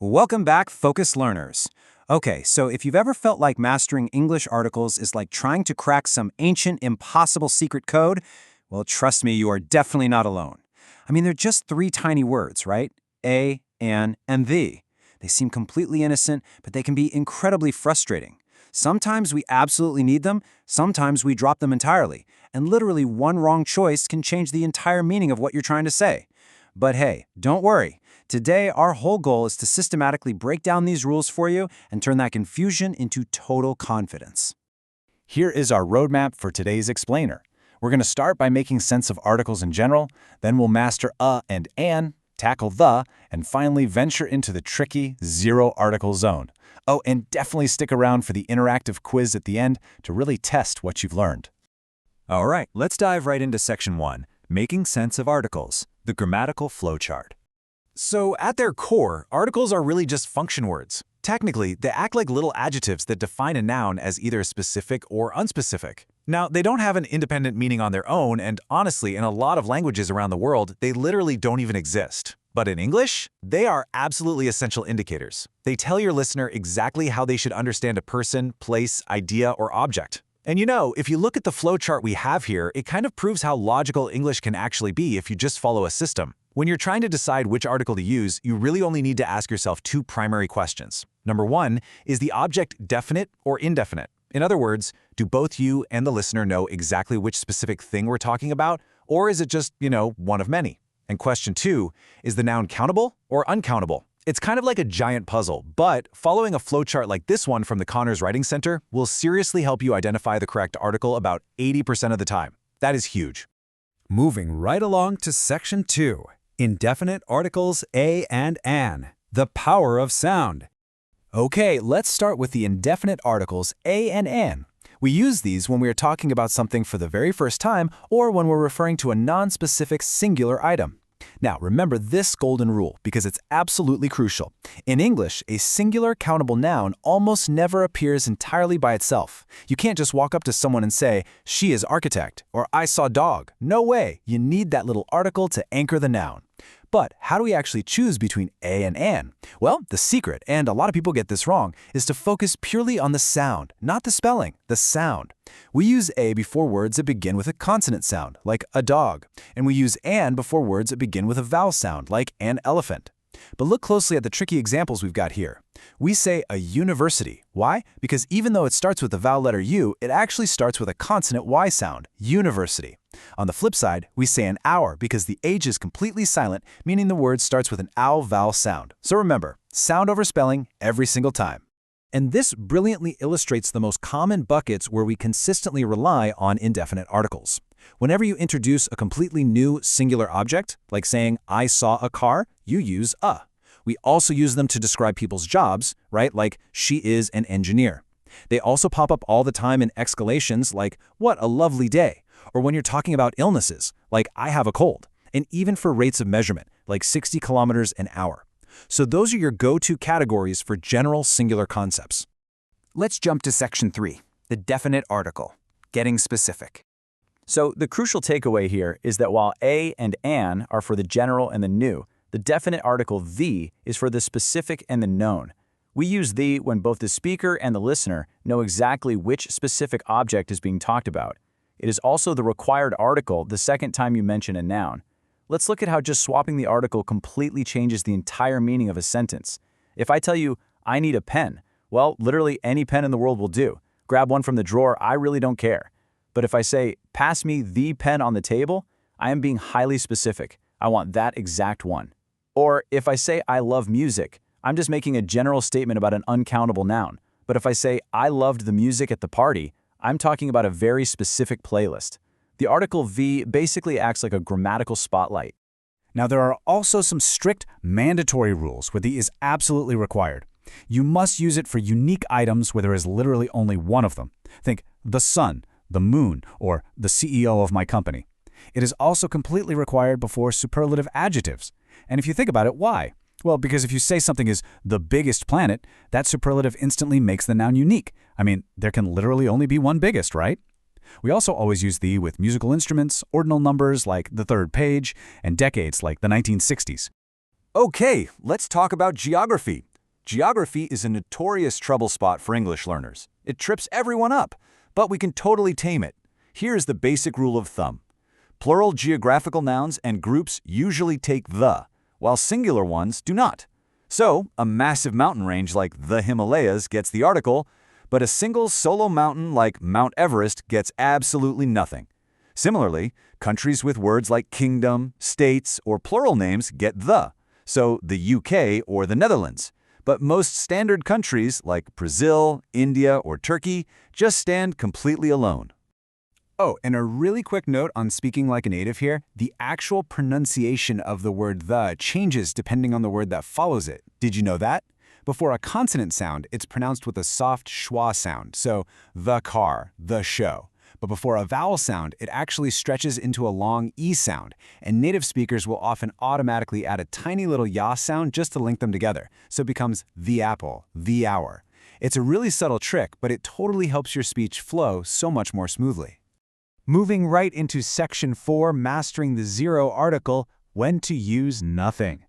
Welcome back, Focus Learners. Okay, so if you've ever felt like mastering English articles is like trying to crack some ancient, impossible secret code, well, trust me, you are definitely not alone. I mean, they're just three tiny words, right? A, an, and the. They seem completely innocent, but they can be incredibly frustrating. Sometimes we absolutely need them, sometimes we drop them entirely, and literally one wrong choice can change the entire meaning of what you're trying to say. But hey, don't worry. Today, our whole goal is to systematically break down these rules for you and turn that confusion into total confidence. Here is our roadmap for today's explainer. We're going to start by making sense of articles in general, then we'll master a and an, tackle the, and finally venture into the tricky zero-article zone. Oh, and definitely stick around for the interactive quiz at the end to really test what you've learned. All right, let's dive right into Section 1, Making Sense of Articles, the grammatical flowchart. So at their core, articles are really just function words. Technically, they act like little adjectives that define a noun as either specific or unspecific. Now, they don't have an independent meaning on their own, and honestly, in a lot of languages around the world, they literally don't even exist. But in English, they are absolutely essential indicators. They tell your listener exactly how they should understand a person, place, idea, or object. And you know, if you look at the flowchart we have here, it kind of proves how logical English can actually be if you just follow a system. When you're trying to decide which article to use, you really only need to ask yourself two primary questions. Number one, is the object definite or indefinite? In other words, do both you and the listener know exactly which specific thing we're talking about, or is it just, one of many? And question two, is the noun countable or uncountable? It's kind of like a giant puzzle, but following a flowchart like this one from the Connors Writing Center will seriously help you identify the correct article about 80% of the time. That is huge. Moving right along to Section 2. Indefinite articles a and an. The power of sound. Okay, let's start with the indefinite articles a and an. We use these when we are talking about something for the very first time or when we're referring to a non-specific singular item. Now, remember this golden rule because it's absolutely crucial. In English, a singular countable noun almost never appears entirely by itself. You can't just walk up to someone and say, "She is architect," or "I saw dog." No way. You need that little article to anchor the noun. But how do we actually choose between a and an? Well, the secret, and a lot of people get this wrong, is to focus purely on the sound, not the spelling, the sound. We use a before words that begin with a consonant sound, like a dog, and we use an before words that begin with a vowel sound, like an elephant. But look closely at the tricky examples we've got here. We say a university. Why? Because even though it starts with the vowel letter U, it actually starts with a consonant Y sound, university. On the flip side, we say an hour because the H is completely silent, meaning the word starts with an ow vowel sound. So remember, sound over spelling every single time. And this brilliantly illustrates the most common buckets where we consistently rely on indefinite articles. Whenever you introduce a completely new singular object, like saying, "I saw a car," you use a. We also use them to describe people's jobs, right? Like, "She is an engineer." They also pop up all the time in exclamations like, "What a lovely day," or when you're talking about illnesses, like, "I have a cold," and even for rates of measurement, like 60 kilometers an hour. So those are your go-to categories for general singular concepts. Let's jump to Section 3, the definite article, getting specific. So the crucial takeaway here is that while a and an are for the general and the new, the definite article the is for the specific and the known. We use the when both the speaker and the listener know exactly which specific object is being talked about. It is also the required article the second time you mention a noun. Let's look at how just swapping the article completely changes the entire meaning of a sentence. If I tell you, "I need a pen," well, literally any pen in the world will do. Grab one from the drawer, I really don't care. But if I say, "Pass me the pen on the table," I am being highly specific. I want that exact one. Or if I say, "I love music," I'm just making a general statement about an uncountable noun. But if I say, "I loved the music at the party," I'm talking about a very specific playlist. The article the basically acts like a grammatical spotlight. Now, there are also some strict mandatory rules where the is absolutely required. You must use it for unique items where there is literally only one of them. Think the sun, the moon, or the CEO of my company. It is also completely required before superlative adjectives. And if you think about it, why? Well, because if you say something is the biggest planet, that superlative instantly makes the noun unique. I mean, there can literally only be one biggest, right? We also always use the with musical instruments, ordinal numbers like the third page, and decades like the 1960s. Okay, let's talk about geography. Geography is a notorious trouble spot for English learners. It trips everyone up, but we can totally tame it. Here's the basic rule of thumb. Plural geographical nouns and groups usually take the, while singular ones do not. So, a massive mountain range like the Himalayas gets the article, but a single solo mountain like Mount Everest gets absolutely nothing. Similarly, countries with words like kingdom, states, or plural names get the, so the UK or the Netherlands. But most standard countries like Brazil, India, or Turkey just stand completely alone. Oh, and a really quick note on speaking like a native here, the actual pronunciation of the word the changes depending on the word that follows it. Did you know that? Before a consonant sound, it's pronounced with a soft schwa sound, so the car, the show. But before a vowel sound, it actually stretches into a long E sound, and native speakers will often automatically add a tiny little ya sound just to link them together, so it becomes the apple, the hour. It's a really subtle trick, but it totally helps your speech flow so much more smoothly. Moving right into Section 4, Mastering the Zero article, when to use nothing.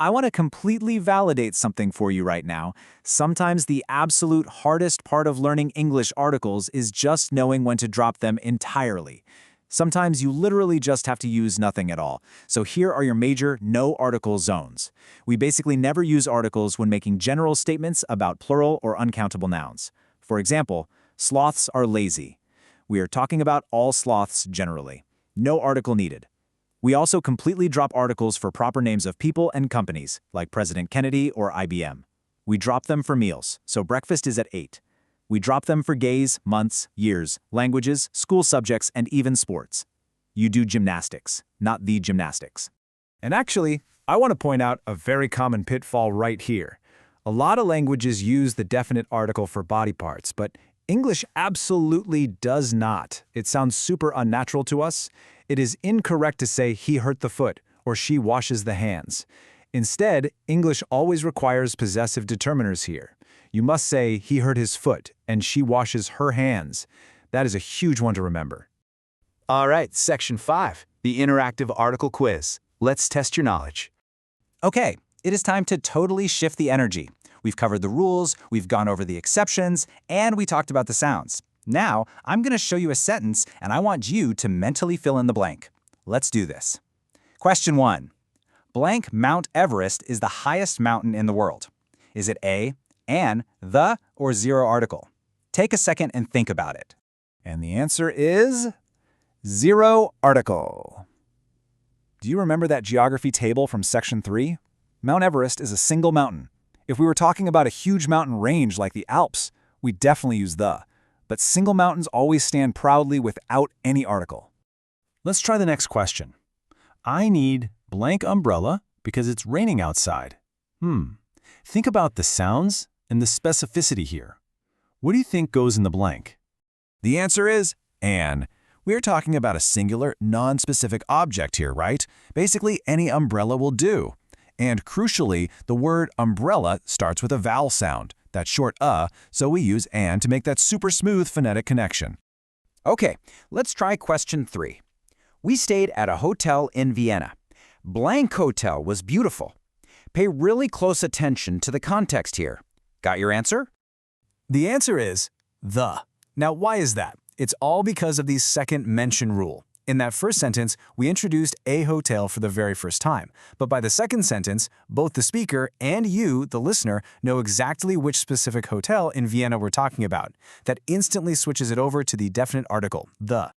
I want to completely validate something for you right now. Sometimes the absolute hardest part of learning English articles is just knowing when to drop them entirely. Sometimes you literally just have to use nothing at all. So here are your major no article zones. We basically never use articles when making general statements about plural or uncountable nouns. For example, sloths are lazy. We are talking about all sloths generally. No article needed. We also completely drop articles for proper names of people and companies, like President Kennedy or IBM. We drop them for meals, so breakfast is at 8. We drop them for days, months, years, languages, school subjects, and even sports. You do gymnastics, not the gymnastics. And actually, I want to point out a very common pitfall right here. A lot of languages use the definite article for body parts, but English absolutely does not. It sounds super unnatural to us. It is incorrect to say he hurt the foot or she washes the hands. Instead, English always requires possessive determiners here. You must say he hurt his foot and she washes her hands. That is a huge one to remember. All right, Section 5, the interactive article quiz. Let's test your knowledge. Okay, it is time to totally shift the energy. We've covered the rules, we've gone over the exceptions, and we talked about the sounds. Now, I'm going to show you a sentence, and I want you to mentally fill in the blank. Let's do this. Question 1. Blank Mount Everest is the highest mountain in the world. Is it A, an, the, or zero article? Take a second and think about it. And the answer is zero article. Do you remember that geography table from Section 3? Mount Everest is a single mountain. If we were talking about a huge mountain range like the Alps, we definitely use the. But single mountains always stand proudly without any article. Let's try the next question. I need blank umbrella because it's raining outside. Think about the sounds and the specificity here. What do you think goes in the blank? The answer is an. We're talking about a singular, non-specific object here, right? Basically, any umbrella will do. And crucially, the word umbrella starts with a vowel sound, that short so we use an to make that super smooth phonetic connection. Okay, let's try question 3. We stayed at a hotel in Vienna. Blank hotel was beautiful. Pay really close attention to the context here. Got your answer? The answer is the. Now, why is that? It's all because of the second mention rule. In that first sentence, we introduced a hotel for the very first time. But by the second sentence, both the speaker and you, the listener, know exactly which specific hotel in Vienna we're talking about. That instantly switches it over to the definite article, the.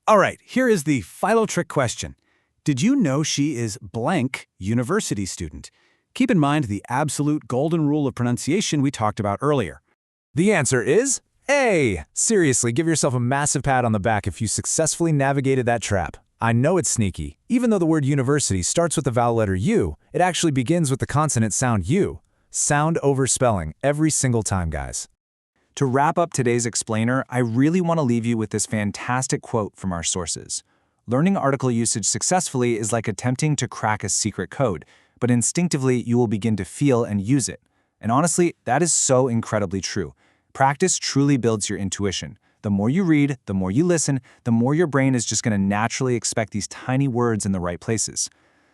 All right, here is the final trick question. Did you know she is blank university student? Keep in mind the absolute golden rule of pronunciation we talked about earlier. The answer is A. Seriously, give yourself a massive pat on the back if you successfully navigated that trap. I know it's sneaky. Even though the word university starts with the vowel letter U, it actually begins with the consonant sound U. Sound over spelling every single time, guys. To wrap up today's explainer, I really want to leave you with this fantastic quote from our sources. Learning article usage successfully is like attempting to crack a secret code, but instinctively you will begin to feel and use it. And honestly, that is so incredibly true. Practice truly builds your intuition. The more you read, the more you listen, the more your brain is just going to naturally expect these tiny words in the right places.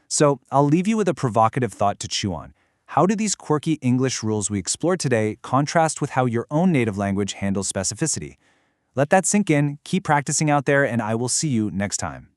So I'll leave you with a provocative thought to chew on. How do these quirky English rules we explored today contrast with how your own native language handles specificity? Let that sink in, keep practicing out there, and I will see you next time.